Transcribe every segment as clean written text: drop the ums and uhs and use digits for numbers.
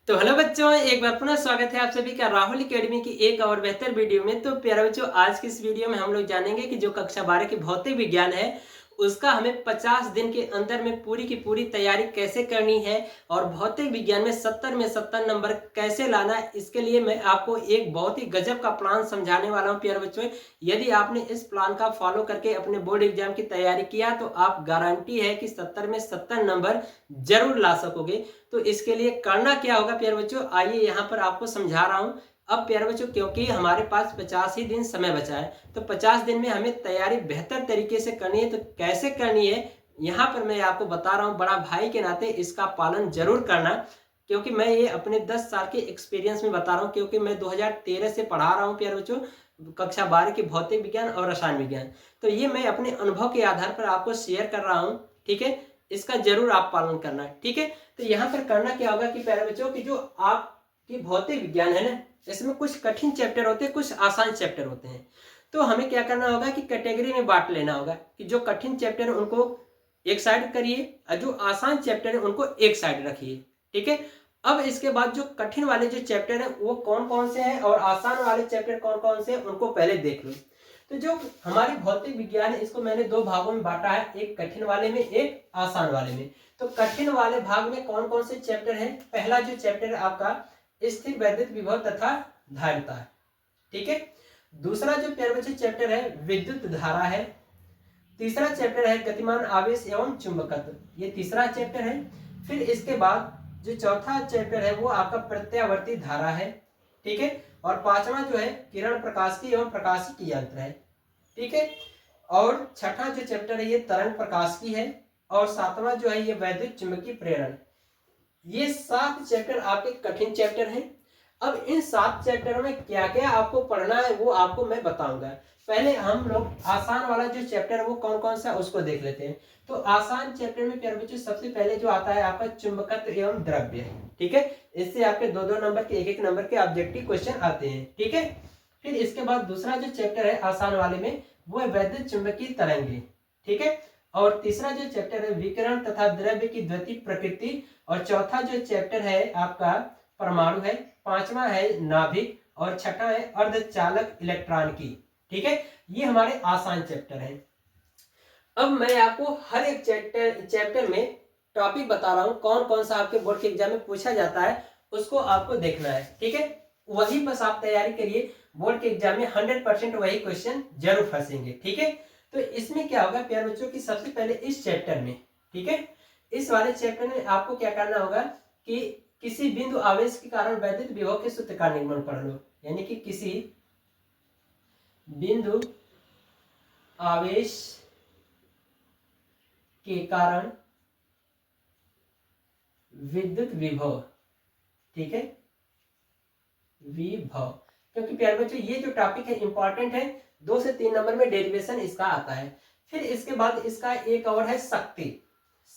तो हेलो बच्चों, एक बार पुनः स्वागत है आप सभी का राहुल एकेडमी की एक और बेहतर वीडियो में। तो प्यारे बच्चों, आज की इस वीडियो में हम लोग जानेंगे कि जो कक्षा 12 की भौतिक विज्ञान है उसका हमें 50 दिन के अंदर में पूरी की पूरी तैयारी कैसे करनी है और भौतिक विज्ञान में 70 में 70 नंबर कैसे लाना है। इसके लिए मैं आपको एक बहुत ही गजब का प्लान समझाने वाला हूँ प्यारे बच्चों। यदि आपने इस प्लान का फॉलो करके अपने बोर्ड एग्जाम की तैयारी किया तो आप गारंटी है कि 70 में 70 नंबर जरूर ला सकोगे। तो इसके लिए करना क्या होगा प्यारे बच्चों, आइए यहाँ पर आपको समझा रहा हूँ। अब प्यारे बच्चों, क्योंकि हमारे पास 50 ही दिन समय बचा है तो 50 दिन में हमें तैयारी बेहतर तरीके से करनी है। तो कैसे करनी है यहाँ पर मैं आपको बता रहा हूँ। बड़ा भाई के नाते इसका पालन जरूर करना, क्योंकि मैं ये अपने 10 साल के एक्सपीरियंस में बता रहा हूँ। क्योंकि मैं 2013 से पढ़ा रहा हूँ प्यारे बच्चों कक्षा 12 की भौतिक विज्ञान और रसायन विज्ञान। तो ये मैं अपने अनुभव के आधार पर आपको शेयर कर रहा हूँ, ठीक है। इसका जरूर आप पालन करना, ठीक है। तो यहाँ पर करना क्या होगा कि प्यारे बच्चों की जो आपकी भौतिक विज्ञान है ना, इसमें कुछ कठिन चैप्टर होते हैं, कुछ आसान चैप्टर होते हैं। तो हमें क्या करना होगा कि कैटेगरी में बांट लेना होगा कि जो कठिन चैप्टर है उनको एक साइड करिए और जो आसान चैप्टर है उनको एक साइड रखिए, ठीक है। अब इसके बाद जो कठिन वाले जो चैप्टर है वो कौन कौन से हैं और आसान वाले चैप्टर कौन कौन से हैं उनको पहले देख लो। तो जो हमारी भौतिक विज्ञान है इसको मैंने दो भागों में बांटा है, एक कठिन वाले में, एक आसान वाले में। तो कठिन वाले भाग में कौन कौन से चैप्टर हैं? पहला जो चैप्टर है आपका स्थिर वैद्युत विभव तथा धारिता है, ठीक है। दूसरा जो प्यारे बच्चे चैप्टर है विद्युत धारा है। तीसरा चैप्टर है गतिमान आवेश एवं चुंबकत्व, ये तीसरा चैप्टर है। फिर इसके बाद जो चौथा चैप्टर है वो आपका प्रत्यावर्ती धारा है, ठीक है। और पांचवा जो है किरण प्रकाशिकी एवं प्रकाशिकी यंत्र है, ठीक है। और छठा जो चैप्टर है ये तरंग प्रकाशिकी है। और सातवां जो है ये वैद्युत चुंबकीय प्रेरण। ये 7 चैप्टर आपके कठिन चैप्टर हैं। अब इन 7 चैप्टरों में क्या क्या आपको पढ़ना है वो आपको मैं बताऊंगा। पहले हम लोग आसान वाला जो चैप्टर है वो कौन कौन सा उसको देख लेते हैं। तो आसान चैप्टर में प्यारे बच्चों सबसे पहले जो आता है आपका चुंबकत्व एवं द्रव्य, ठीक है। इससे आपके दो दो नंबर के, एक एक नंबर के ऑब्जेक्टिव क्वेश्चन आते हैं, ठीक है। फिर इसके बाद दूसरा जो चैप्टर है आसान वाले में वो है वैद्युत चुंबकीय तरंगे, ठीक है। और तीसरा जो चैप्टर है विकिरण तथा द्रव्य की द्वितीय प्रकृति। और चौथा जो चैप्टर है आपका परमाणु है। पांचवा है नाभिक और छठा है अर्धचालक इलेक्ट्रॉन की, ठीक है। ये हमारे आसान चैप्टर हैं। अब मैं आपको हर एक चैप्टर में टॉपिक बता रहा हूं कौन कौन सा आपके बोर्ड के एग्जाम में पूछा जाता है, उसको आपको देखना है, ठीक है। वही बस आप तैयारी करिए, बोर्ड के एग्जाम में 100% वही क्वेश्चन जरूर फंसेंगे, ठीक है। तो इसमें क्या होगा प्यारे बच्चों की सबसे पहले इस चैप्टर में, ठीक है, इस वाले चैप्टर में आपको क्या करना होगा कि किसी बिंदु आवेश के कारण वैद्युत विभव के सूत्र का निर्माण पढ़ लो। यानी कि किसी बिंदु आवेश के कारण विद्युत विभव, ठीक है, विभव। क्योंकि प्यारे बच्चों ये जो टॉपिक है इंपॉर्टेंट है, 2 से 3 नंबर में डेरिवेशन इसका आता है। फिर इसके बाद इसका एक और है शक्ति,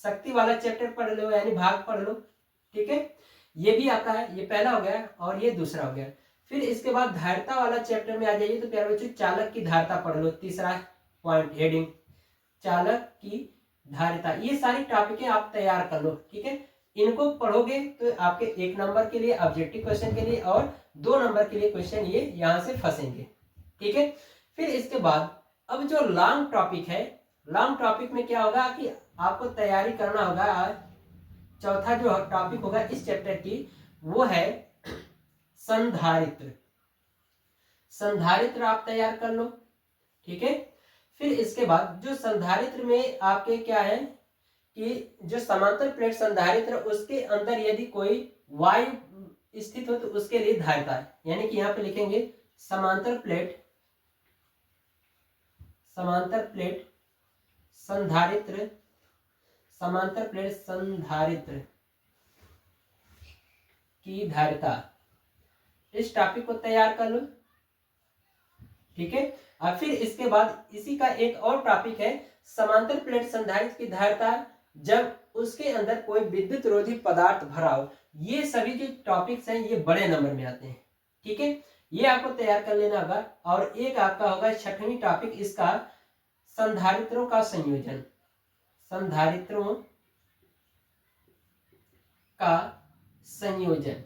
शक्ति वाला चैप्टर पढ़ लो, यानी भाग पढ़ लो, ठीक है। ये भी आता है, ये पहला हो गया और ये दूसरा हो गया। फिर इसके बाद धारिता वाला चैप्टर में आ जाइए तो प्यारे बच्चों चालक की धारिता पढ़ लो, तीसरा पॉइंट हेडिंग चालक की धारिता। ये सारी टॉपिकें आप तैयार कर लो, ठीक है। इनको पढ़ोगे तो आपके 1 नंबर के लिए ऑब्जेक्टिव क्वेश्चन के लिए और 2 नंबर के लिए क्वेश्चन ये यहां से फंसेंगे, ठीक है। फिर इसके बाद अब जो लॉन्ग टॉपिक है, लॉन्ग टॉपिक में क्या होगा कि आपको तैयारी करना होगा। चौथा जो टॉपिक होगा इस चैप्टर की वो है संधारित्र। संधारित्र आप तैयार कर लो, ठीक है। फिर इसके बाद जो संधारित्र में आपके क्या है कि जो समांतर प्लेट संधारित्र उसके अंदर यदि कोई वायु स्थित हो तो उसके लिए धारिता है। यानी कि यहां पे लिखेंगे समांतर प्लेट, समांतर प्लेट संधारित्र, समांतर प्लेट संधारित्र की धारिता। इस टॉपिक को तैयार कर लो, ठीक है। और फिर इसके बाद इसी का एक और टॉपिक है समांतर प्लेट संधारित्र की धारिता जब उसके अंदर कोई विद्युत रोधी पदार्थ भरा हो। ये सभी जो टॉपिक्स हैं ये बड़े नंबर में आते हैं, ठीक है। ये आपको तैयार कर लेना होगा। और एक आपका होगा 6वीं टॉपिक इसका संधारित्रों का संयोजन, संधारित्रों का संयोजन,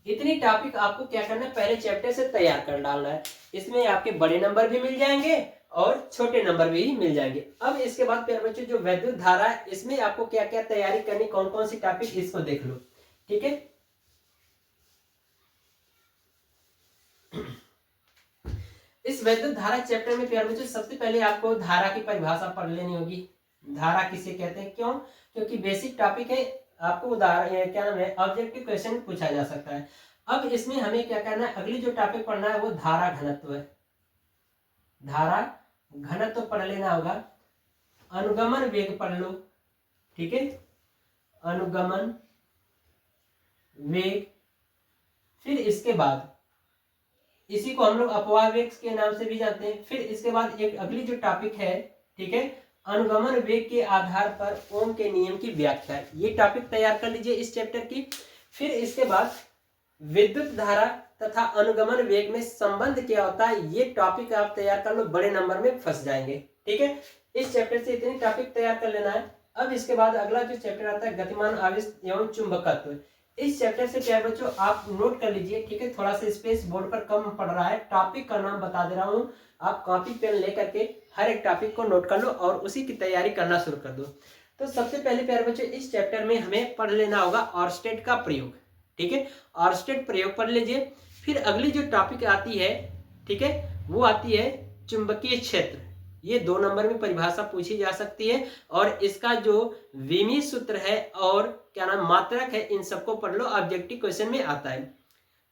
इतनी टॉपिक आपको क्या करना है, पहले चैप्टर से तैयार कर डालना है। इसमें आपके बड़े नंबर भी मिल जाएंगे और छोटे नंबर भी मिल जाएंगे। अब इसके बाद प्यारे बच्चों जो वैद्युत धारा है, इसमें आपको क्या क्या तैयारी करनी, कौन कौन सी टॉपिक, इसको देख लो। ठीक है, इस वैद्युत धारा चैप्टर में प्यारे बच्चों सबसे पहले आपको धारा की परिभाषा पढ़ लेनी होगी। धारा किसे कहते हैं, क्यों, क्योंकि बेसिक टॉपिक है, आपको उदाहरण क्या नाम है, ऑब्जेक्टिव क्वेश्चन पूछा जा सकता है। अब इसमें हमें क्या करना है, अगली जो टॉपिक पढ़ना है वो धारा घनत्व है। धारा घनत्व पढ़ लेना होगा। अनुगमन वेग पढ़ लो। ठीक है, अनुगमन वेग, फिर इसके बाद इसी को हम लोग अपवाह वेग के नाम से भी जानते हैं। फिर इसके बाद एक अगली जो टॉपिक है, ठीक है, अनुगमन वेग के आधार पर ओम के नियम की व्याख्या, ये टॉपिक तैयार कर लीजिए इस चैप्टर की। फिर इसके बाद विद्युत धारा तथा अनुगमन वेग में संबंध क्या होता है, ये टॉपिक आप तैयार कर लो, बड़े नंबर में फंस जाएंगे। ठीक है, इस चैप्टर से इतनी टॉपिक तैयार कर लेना है। अब इसके बाद अगला जो चैप्टर आता है गतिमान आवेश एवं चुंबकत्व, इस चैप्टर से क्या बच्चों आप नोट कर लीजिए। ठीक है, थोड़ा सा स्पेस बोर्ड पर कम पड़ रहा है, टॉपिक का नाम बता दे रहा हूँ, आप कॉपी पेन लेकर के हर एक टॉपिक को नोट कर लो और उसी की तैयारी करना शुरू कर दो। तो सबसे पहले प्यारे बच्चों इस चैप्टर में हमें पढ़ लेना होगा ऑर्स्टेड का प्रयोग। ठीक है, ऑर्स्टेड प्रयोग पढ़ लीजिए। फिर अगली जो टॉपिक आती है, ठीक है, वो आती है चुंबकीय क्षेत्र। ये 2 नंबर में परिभाषा पूछी जा सकती है और इसका जो विमी सूत्र है और क्या नाम मात्रक है, इन सबको पढ़ लो, ऑब्जेक्टिव क्वेश्चन में आता है।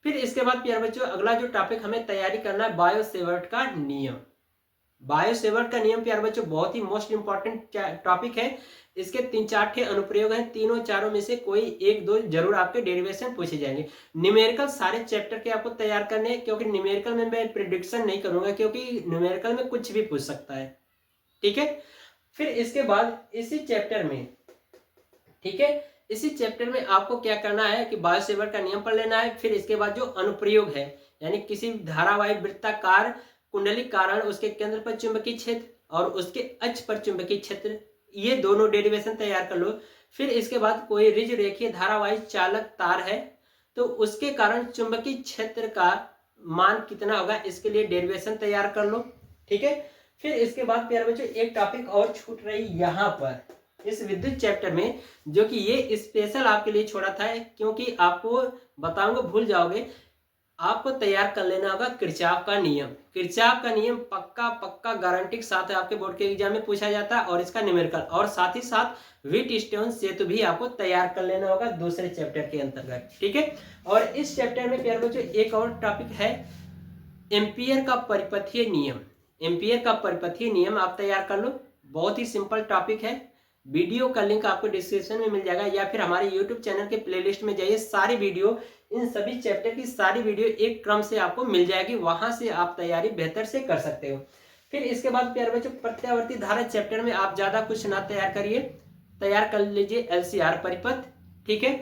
फिर इसके बाद प्यारे बच्चों अगला जो टॉपिक हमें तैयारी करना है बायो-सेवर्ट का नियम। बायो-सेवर्ट का नियम प्यारे बच्चों बहुत ही मोस्ट इंपॉर्टेंट टॉपिक है। इसके 3-4 ठे अनुप्रयोग हैं, तीनों चारों में से कोई 1-2 जरूर आपके डेरिवेशन पूछे जाएंगे। न्यूमेरिकल सारे चैप्टर के आपको तैयार करने हैं, क्योंकि न्यूमेरिकल में मैं प्रिडिक्शन नहीं करूंगा, क्योंकि न्यूमेरिकल में कुछ भी पूछ सकता है। ठीक है, फिर इसके बाद इसी चैप्टर में, ठीक है, इसी चैप्टर में आपको क्या करना है कि बायो-सेवर्ट का नियम पढ़ लेना है। फिर इसके बाद जो अनुप्रयोग है, यानी किसी धारावाही वृत्ताकार कुंडली कारण उसके केंद्र पर चुंबकीय क्षेत्र और उसके अक्ष पर चुंबकीय क्षेत्र, ये दोनों डेरिवेशन तैयार कर लो। फिर इसके बाद कोई रिज रेखीय धारावाही चालक तार है तो उसके कारण चुंबकीय क्षेत्र का मान कितना होगा, इसके लिए डेरिवेशन तैयार कर लो। ठीक है, फिर इसके बाद प्यारे बच्चों एक टॉपिक और छूट रही यहाँ पर इस विद्युत चैप्टर में, जो कि ये स्पेशल आपके लिए छोड़ा था, क्योंकि आपको बताऊंगा भूल जाओगे। आपको तैयार कर लेना होगा किरचॉफ का नियम। किरचॉफ का नियम पक्का पक्का गारंटी के साथ आपके बोर्ड के एग्जाम में पूछा जाता है और इसका न्यूमेरिकल, और साथ ही साथ व्हीटस्टोन सेतु भी आपको तैयार कर लेना होगा दूसरे चैप्टर के अंतर्गत। ठीक है, और इस चैप्टर में प्यारे बच्चों एक और टॉपिक है एम्पियर का परिपथीय नियम। एम्पियर का परिपथीय नियम आप तैयार कर लो, बहुत ही सिंपल टॉपिक है। वीडियो का लिंक आपको डिस्क्रिप्शन में मिल जाएगा या फिर हमारे यूट्यूब चैनल के प्लेलिस्ट में जाइए, सारी वीडियो, इन सभी चैप्टर की सारी वीडियो एक क्रम से आपको मिल जाएगी, वहां से आप तैयारी बेहतर से कर सकते हो। फिर इसके बाद प्यारे बच्चों प्रत्यावर्ती धारा चैप्टर में आप ज्यादा कुछ ना तैयार करिए, तैयार कर लीजिए एलसीआर परिपथ। ठीक है,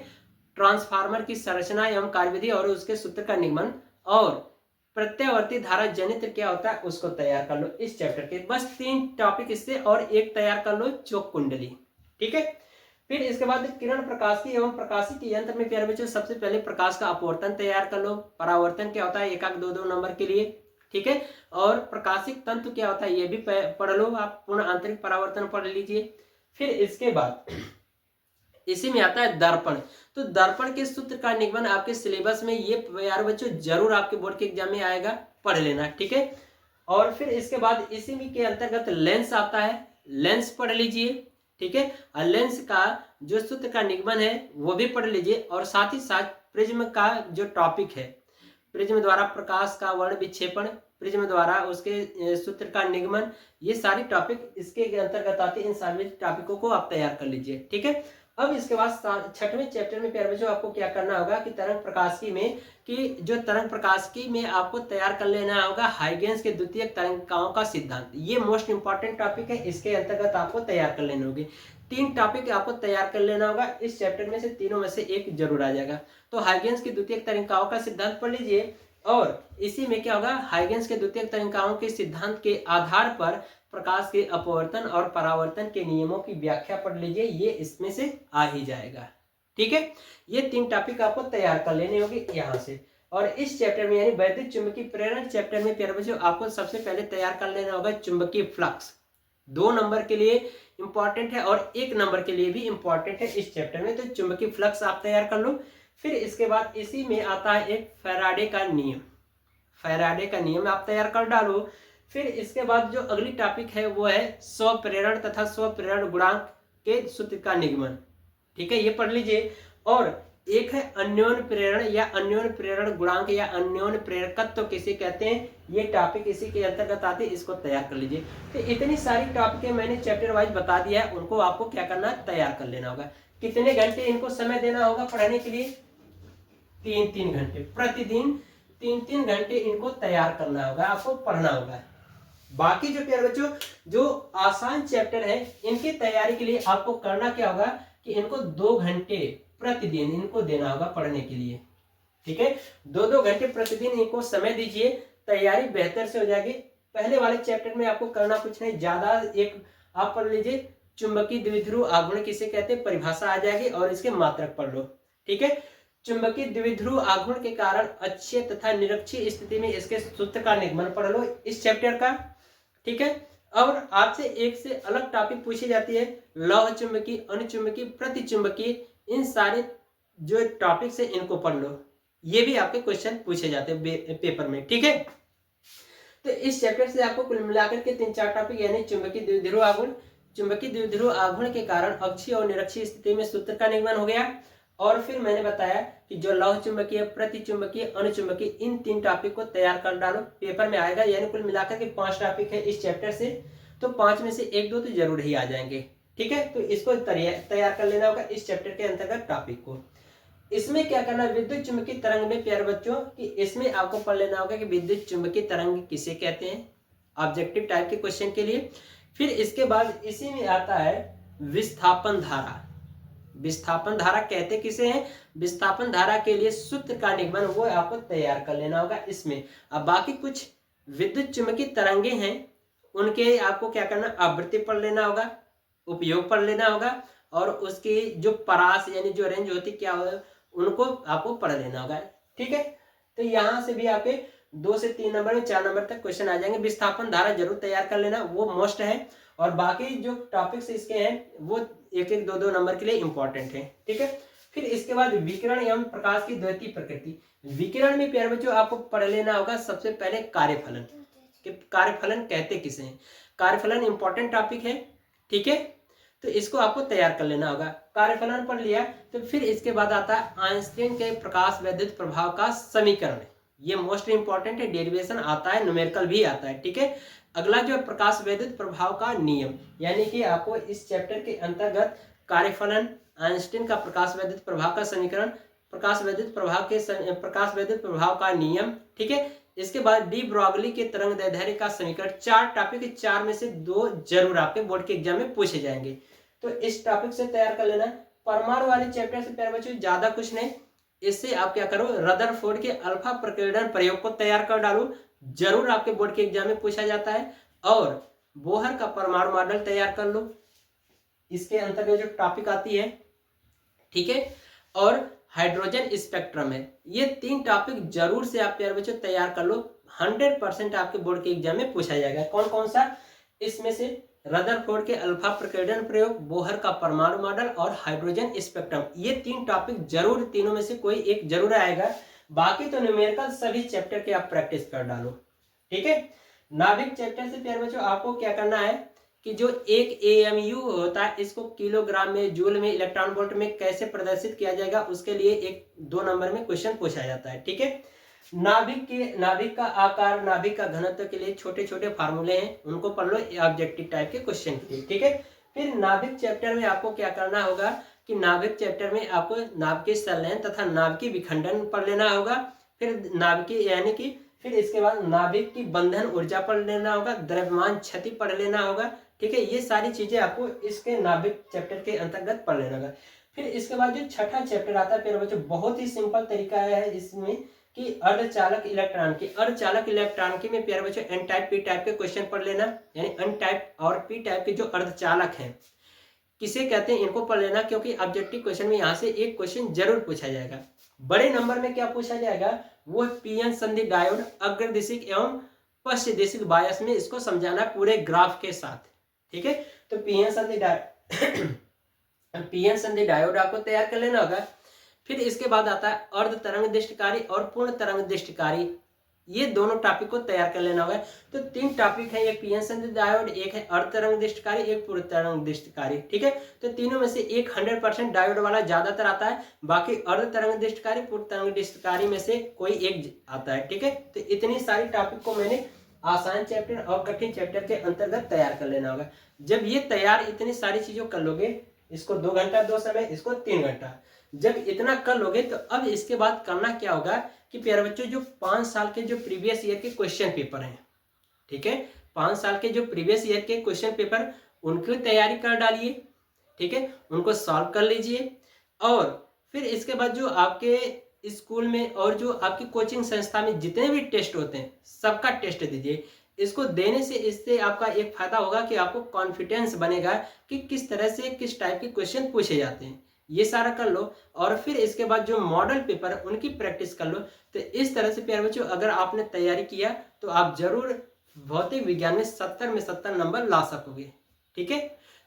ट्रांसफार्मर की संरचना एवं कार्यविधि और उसके सूत्र का निगमन, और प्रत्यावर्ती धारा जनित्र क्या होता है उसको तैयार कर लो इस चैप्टर के। बस 3 टॉपिक इससे, और एक तैयार कर लो चौक कुंडली। ठीक है, फिर इसके बाद किरण प्रकाशी एवं प्रकाशी के यंत्र में प्यारे बच्चों सबसे पहले प्रकाश का अपवर्तन तैयार कर लो। परावर्तन क्या होता है 1-2 नंबर के लिए। ठीक है, और प्रकाशिक तंतु क्या होता है ये भी पढ़ लो आप, पूर्ण आंतरिक परावर्तन पढ़ लीजिए। फिर इसके बाद इसी में आता है दर्पण। तो दर्पण के सूत्र का निगमन आपके सिलेबस में ये यार बच्चों जरूर आपके बोर्ड के एग्जाम में आएगा, पढ़ लेना। ठीक है, और फिर इसके बाद इसी में के अंतर्गत लेंस आता है, लेंस पढ़ लीजिए। ठीक है, और लेंस का जो सूत्र का निगमन है वो भी पढ़ लीजिए, और साथ ही साथ प्रिज्म का जो टॉपिक है, प्रिज्म द्वारा प्रकाश का वर्ण विक्षेपण, प्रिज्म द्वारा उसके सूत्र का निगमन, ये सारी टॉपिक इसके अंतर्गत आते हैं। इन सारे टॉपिकों को आप तैयार कर लीजिए। ठीक है, अब इसके बाद 6वें चैप्टर में प्यारे बच्चों आपको क्या करना होगा कि तरंग प्रकाशिकी में, कि जो तरंग प्रकाशिकी में आपको तैयार कर लेना होगा हाइगेंस के द्वितीयक तरंगिकाओं का सिद्धांत। ये मोस्ट इंपॉर्टेंट टॉपिक है, इसके अंतर्गत आपको तैयार कर लेने होंगे। 3 टॉपिक आपको तैयार कर लेना होगा, इस चैप्टर में से तीनों में से एक जरूर आ जाएगा। तो हाइगेंस की द्वितीयक तरंगिकाओं का सिद्धांत पढ़ लीजिए, और इसी में क्या होगा हाइगेंस के द्वितीयक तरंगिकाओं के सिद्धांत के आधार पर प्रकाश के अपवर्तन और परावर्तन के नियमों की व्याख्या पढ़ लीजिए, ये इसमें से आ ही जाएगा। ठीक है, ये 3 टॉपिक आपको तैयार कर लेने होंगे यहाँ से। और इस चैप्टर में यानी वैद्युत चुंबकीय प्रेरण चैप्टर में प्यारे बच्चों आपको सबसे पहले तैयार कर लेना होगा चुंबकीय फ्लक्स। 2 नंबर के लिए इंपॉर्टेंट है और 1 नंबर के लिए भी इंपॉर्टेंट है इस चैप्टर में। तो चुंबकीय फ्लक्स आप तैयार कर लो। फिर इसके बाद इसी में आता है एक फैराडे का नियम। फैराडे का नियम आप तैयार कर डालो। फिर इसके बाद जो अगली टॉपिक है वो है स्वप्रेरण तथा स्वप्रेरण गुणांक के सूत्र का निगमन। ठीक है, ये पढ़ लीजिए। और एक है अन्योन्य प्रेरण या अन्योन्य प्रेरण गुणांक या अन्योन्य प्रेरकत्व किसे कहते हैं, ये टॉपिक इसी के अंतर्गत आते हैं, इसको तैयार कर लीजिए। तो इतनी सारी टॉपिक मैंने चैप्टर वाइज बता दिया है, उनको आपको क्या करना है, तैयार कर लेना होगा। कितने घंटे इनको समय देना होगा पढ़ने के लिए, 3-3 घंटे प्रतिदिन, 3-3 घंटे इनको तैयार करना होगा, आपको पढ़ना होगा। बाकी जो प्यारे बच्चों जो आसान चैप्टर है इनकी तैयारी के लिए आपको करना क्या होगा कि इनको 2 घंटे प्रतिदिन इनको देना होगा पढ़ने के लिए। ठीक है, 2-2 घंटे प्रतिदिन इनको समय दीजिए, तैयारी बेहतर से हो जाएगी। पहले वाले चैप्टर में आपको करना कुछ नहीं ज्यादा, एक आप पढ़ लीजिए चुंबकीय द्विध्रुव आघूर्ण किसे कहते हैं, परिभाषा आ जाएगी और इसके मात्रक पढ़ लो। ठीक है, चुंबकीय द्विध्रुव आघूर्ण के कारण अक्षीय तथा निरक्षीय स्थिति में इसके सूत्र का निगमन पढ़ लो इस चैप्टर का। ठीक है, और आपसे एक से अलग टॉपिक पूछी जाती है लौह चुंबकीय, अनुचुंबकीय, प्रतिचुंबकीय, इन सारे जो टॉपिक्स है इनको पढ़ लो, ये भी आपके क्वेश्चन पूछे जाते हैं पेपर में। ठीक है, तो इस चैप्टर से आपको कुल मिलाकर के 3-4 टॉपिक यानी चुंबकीय द्विध्रुव आघूर्ण, चुंबकीय द्विध्रुव आघूर्ण के कारण अक्षीय और निरक्षीय स्थिति में सूत्र का निगमन हो गया। और फिर मैंने बताया कि जो लौह चुंबकीय, प्रतिचुंबकीय, अनुचुंबकीय, इन 3 टॉपिक को तैयार कर डालो, पेपर में आएगा। यानी कुल मिलाकर के 5 टॉपिक है इस चैप्टर से, तो 5 में से 1-2 तो जरूर ही आ जाएंगे। ठीक है, तो इसको तैयार कर लेना होगा इस चैप्टर के अंतर्गत टॉपिक को। इसमें क्या करना है, विद्युत चुंबकीय तरंग में प्यारे बच्चों कि इसमें आपको पढ़ लेना होगा कि विद्युत चुंबकीय तरंग किसे कहते हैं, ऑब्जेक्टिव टाइप के क्वेश्चन के लिए। फिर इसके बाद इसी में आता है विस्थापन धारा। विस्थापन धारा कहते किसे हैं, विस्थापन धारा के लिए सूत्र का निगमन वो आपको तैयार कर लेना होगा इसमें। अब बाकी कुछ विद्युत चुंबकीय तरंगे हैं उनके आपको क्या करना, आवृत्ति पढ़ लेना होगा, उपयोग पढ़ लेना होगा, और उसकी जो परास यानी जो रेंज होती क्या हो उनको आपको पढ़ लेना होगा। ठीक है, तो यहाँ से भी आपके 2 से 3 नंबर में 4 नंबर तक क्वेश्चन आ जाएंगे। विस्थापन धारा जरूर तैयार कर लेना, वो मोस्ट है। और बाकी जो टॉपिक्स इसके हैं वो 1-1, 2-2 नंबर के लिए इंपॉर्टेंट है। ठीक है, फिर इसके बाद विकिरण एवं प्रकाश की द्वितीय प्रकृति। विकिरण में प्यारे बच्चों आपको पढ़ लेना होगा सबसे पहले कार्यफलन, कि कार्यफलन कहते किसे हैं। कार्यफलन इंपॉर्टेंट टॉपिक है। ठीक है, तो इसको आपको तैयार कर लेना होगा। कार्यफलन पढ़ लिया तो फिर इसके बाद आता है आइंस्टीन के प्रकाश वैद्युत प्रभाव का समीकरण। ये मोस्ट इंपॉर्टेंट है, डेरिवेशन आता है, न्यूमेरिकल भी आता है। ठीक है, अगला जो है प्रकाश वैद्युत प्रभाव का नियम, यानी कि आपको इस चैप्टर के अंतर्गत कार्यफलन, आइंस्टीन का प्रकाश वैद्युत प्रभाव का समीकरण, प्रकाश वैद्युत प्रभाव का नियम। ठीक है, इसके बाद डी ब्रॉगली के तरंग दैर्ध्य का समीकरण। 4 टॉपिक, 4 में से 2 जरूर आपके बोर्ड के एग्जाम में पूछे जाएंगे, तो इस टॉपिक से तैयार कर लेना। परमाणु वाले चैप्टर से प्यारे बच्चों ज्यादा कुछ नहीं, इससे आप क्या करो, रदरफोर्ड के अल्फा प्रकीर्णन प्रयोग को तैयार कर डालो, जरूर आपके बोर्ड के एग्जाम में पूछा जाता है। और बोहर का परमाणु मॉडल तैयार कर लो, इसके अंतर्गत जो टॉपिक आती है। ठीक है, और हाइड्रोजन स्पेक्ट्रम है। ये 3 टॉपिक जरूर से आप प्यारे बच्चों तैयार कर लो, 100% आपके बोर्ड के एग्जाम में पूछा जाएगा। कौन कौन सा, इसमें से रदरफोर्ड के अल्फा प्रकीर्णन प्रयोग, बोहर का परमाणु मॉडल और हाइड्रोजन स्पेक्ट्रम, ये 3 टॉपिक जरूर, तीनों में से कोई एक जरूर आएगा। बाकी तो न्यूमेरिकल सभी चैप्टर के आप प्रैक्टिस कर डालो। ठीक है, नाभिक चैप्टर से प्यारे बच्चों आपको क्या करना है कि जो एक AMU होता है इसको किलोग्राम में, जूल में, इलेक्ट्रॉन वोल्ट में कैसे प्रदर्शित किया जाएगा, उसके लिए 1-2 नंबर में क्वेश्चन पूछा जाता है। ठीक है, नाभिक का आकार, नाभिक का घनत्व के लिए छोटे छोटे फार्मूले हैं, उनको पढ़ लो ऑब्जेक्टिव टाइप के क्वेश्चन के लिए। ठीक है, फिर नाभिक चैप्टर में आपको क्या करना होगा कि नाभिक चैप्टर में आपको नाभिकीय संलयन तथा नाभिकीय विखंडन पढ़ लेना होगा। फिर नाभिकीय यानी कि फिर इसके बाद नाभिक की बंधन ऊर्जा पढ़ लेना होगा, द्रव्यमान क्षति पढ़ लेना होगा। ठीक है, ये सारी चीजें आपको इसके नाभिक चैप्टर के अंतर्गत पढ़ लेना होगा। फिर इसके बाद जो छठा चैप्टर आता है प्यारे बच्चों, बहुत ही सिंपल तरीका है इसमें कि अर्धचालक इलेक्ट्रॉनिकी में प्यारे बच्चों एन टाइप, पी टाइप के क्वेश्चन पढ़ लेना। यानी एन टाइप और पी टाइप के जो अर्धचालक हैं किसे कहते हैं इनको पढ़ लेना, क्योंकि ऑब्जेक्टिव क्वेश्चन में यहाँ से एक क्वेश्चन जरूर पूछा जाएगा। बड़े नंबर में क्या पूछा जाएगा, वो पीएन संधि डायोड अग्रदिशिक एवं पश्च दिशिक बायस में इसको समझाना पूरे ग्राफ के साथ। ठीक है, तो पीएन संधि डायोड आपको तैयार कर लेना होगा। फिर इसके बाद आता है अर्ध तरंग दृष्टिकारी और पूर्ण तरंग दृष्टिकारी, ये दोनों टॉपिक को तैयार कर लेना होगा। तो 3 टॉपिक है, एक पीएन संधि डायोड, एक है अर्ध तरंग दृष्टिकारी, एक पूर्ण तरंग दृष्टिकारी। ठीक है, तो तीनों में से एक 100% डायोड वाला ज्यादातर आता है, बाकी अर्ध तरंग दृष्टिकारी पूर्ण तरंग दृष्टिकारी में से कोई एक आता है। ठीक है, तो इतनी सारी टॉपिक को मैंने आसान चैप्टर और कठिन चैप्टर के अंतर्गत तैयार कर लेना होगा। जब ये तैयार इतनी सारी चीजों कर लोगे, इसको 2 घंटा 2 समय, इसको 3 घंटा, जब इतना कर लोगे तो अब इसके बाद करना क्या होगा कि प्यारे बच्चों, जो 5 साल के जो प्रीवियस ईयर के क्वेश्चन पेपर हैं, ठीक है, 5 साल के जो प्रीवियस ईयर के क्वेश्चन पेपर, उनकी तैयारी कर डालिए। ठीक है, उनको सॉल्व कर लीजिए, और फिर इसके बाद जो आपके स्कूल में और जो आपकी कोचिंग संस्था में जितने भी टेस्ट होते हैं, सबका टेस्ट दीजिए। इसको देने से इससे आपका एक फायदा होगा कि आपको कॉन्फिडेंस बनेगा कि किस तरह से किस टाइप के क्वेश्चन पूछे जाते हैं, ये सारा कर लो। और फिर इसके बाद जो मॉडल पेपर है उनकी प्रैक्टिस कर लो। तो इस तरह से प्यारे बच्चों, अगर आपने तैयारी किया तो आप जरूर भौतिक विज्ञान में 70 में 70 नंबर ला सकोगे। ठीक है,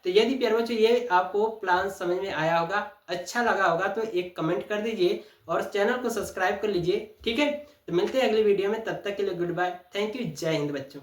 तो यदि प्यारे बच्चों ये आपको प्लान समझ में आया होगा, अच्छा लगा होगा, तो एक कमेंट कर दीजिए और चैनल को सब्सक्राइब कर लीजिए। ठीक है, तो मिलते हैं अगली वीडियो में, तब तक के लिए गुड बाय, थैंक यू, जय हिंद बच्चों।